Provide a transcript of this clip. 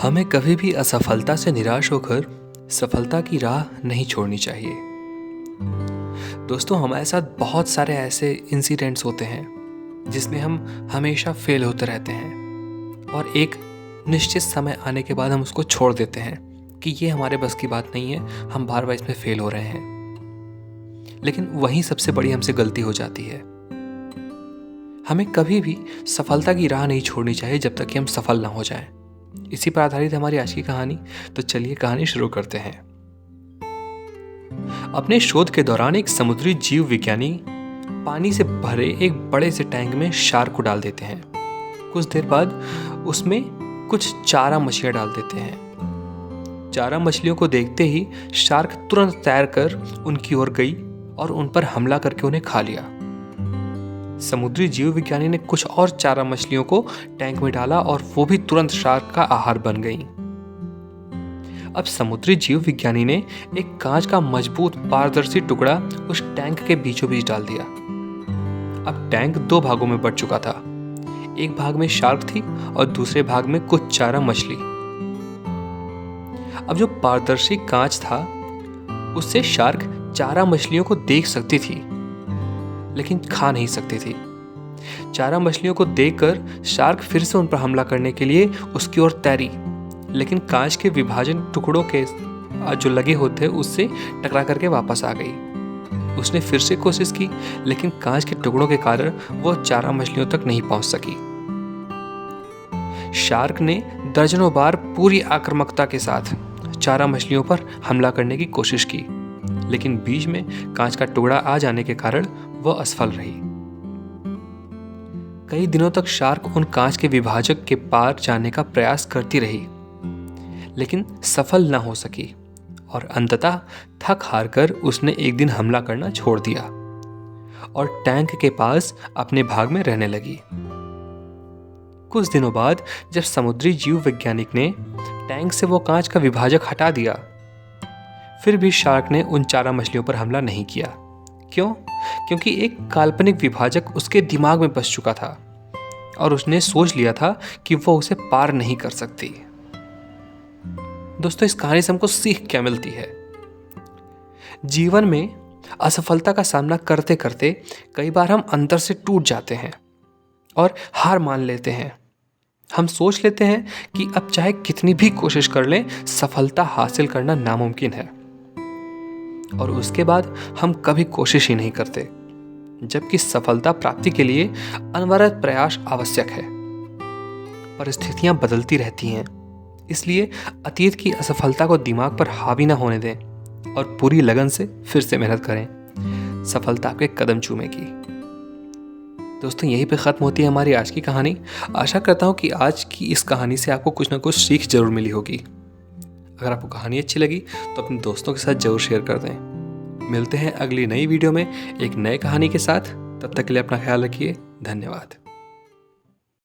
हमें कभी भी असफलता से निराश होकर सफलता की राह नहीं छोड़नी चाहिए। दोस्तों, हमारे साथ बहुत सारे ऐसे इंसिडेंट्स होते हैं जिसमें हम हमेशा फेल होते रहते हैं और एक निश्चित समय आने के बाद हम उसको छोड़ देते हैं कि ये हमारे बस की बात नहीं है, हम बार बार इसमें फेल हो रहे हैं। लेकिन वहीं सबसे बड़ी हमसे गलती हो जाती है। हमें कभी भी सफलता की राह नहीं छोड़नी चाहिए जब तक कि हम सफल ना हो जाएं। इसी पर आधारित हमारी आज की कहानी। तो चलिए कहानी शुरू करते हैं। अपने शोध के दौरान एक समुद्री जीव विज्ञानी पानी से भरे एक बड़े से टैंक में शार्क को डाल देते हैं। कुछ देर बाद उसमें कुछ चारा मछलियां डाल देते हैं। चारा मछलियों को देखते ही शार्क तुरंत तैरकर उनकी ओर गई और उन पर हमला करके उन्हें खा लिया। समुद्री जीव विज्ञानी ने कुछ और चारा मछलियों को टैंक में डाला और वो भी तुरंत शार्क का आहार बन गईं। अब समुद्री जीव विज्ञानी ने एक कांच का मजबूत पारदर्शी टुकड़ा उस टैंक के बीचों बीच डाल दिया। अब टैंक दो भागों में बंट चुका था। एक भाग में शार्क थी और दूसरे भाग में कुछ चारा मछली। अब जो पारदर्शी कांच था उससे शार्क चारा मछलियों को देख सकती थी लेकिन खा नहीं सकती थी। चारा मछलियों को देखकर शार्क फिर से उन पर हमला करने के लिए उसकी ओर तैरी, लेकिन कांच के विभाजन टुकड़ों के जो लगे होते उससे टकरा करके वापस आ गई। उसने फिर से कोशिश की लेकिन कांच के टुकड़ों के कारण वो चारा मछलियों तक नहीं पहुंच सकी। शार्क ने दर्जनों बार पूरी आक्रामकता के साथ चारा मछलियों पर हमला करने की कोशिश की, लेकिन बीच में कांच का टुकड़ा आ जाने के कारण वह असफल रही। कई दिनों तक शार्क उन कांच के विभाजक के पार जाने का प्रयास करती रही, लेकिन सफल न हो सकी और अंततः थक हारकर उसने एक दिन हमला करना छोड़ दिया और टैंक के पास अपने भाग में रहने लगी। कुछ दिनों बाद जब समुद्री जीव वैज्ञानिक ने टैंक से वो कांच का विभाजक हटा दिया, फिर भी शार्क ने उन चारा मछलियों पर हमला नहीं किया। क्यों? क्योंकि एक काल्पनिक विभाजक उसके दिमाग में बस चुका था और उसने सोच लिया था कि वो उसे पार नहीं कर सकती। दोस्तों, इस कहानी से हमको सीख क्या मिलती है? जीवन में असफलता का सामना करते करते कई बार हम अंदर से टूट जाते हैं और हार मान लेते हैं। हम सोच लेते हैं कि अब चाहे कितनी भी कोशिश कर लें, सफलता हासिल करना नामुमकिन है, और उसके बाद हम कभी कोशिश ही नहीं करते, जबकि सफलता प्राप्ति के लिए अनवरत प्रयास आवश्यक है। परिस्थितियां बदलती रहती हैं, इसलिए अतीत की असफलता को दिमाग पर हावी ना होने दें और पूरी लगन से फिर से मेहनत करें। सफलता आपके कदम चूमेगी। दोस्तों, यहीं पे ख़त्म होती है हमारी आज की कहानी। आशा करता हूँ कि आज की इस कहानी से आपको कुछ ना कुछ सीख जरूर मिली होगी। अगर आपको कहानी अच्छी लगी तो अपने दोस्तों के साथ जरूर शेयर कर दें। मिलते हैं अगली नई वीडियो में एक नई कहानी के साथ। तब तक के लिए अपना ख्याल रखिए। धन्यवाद।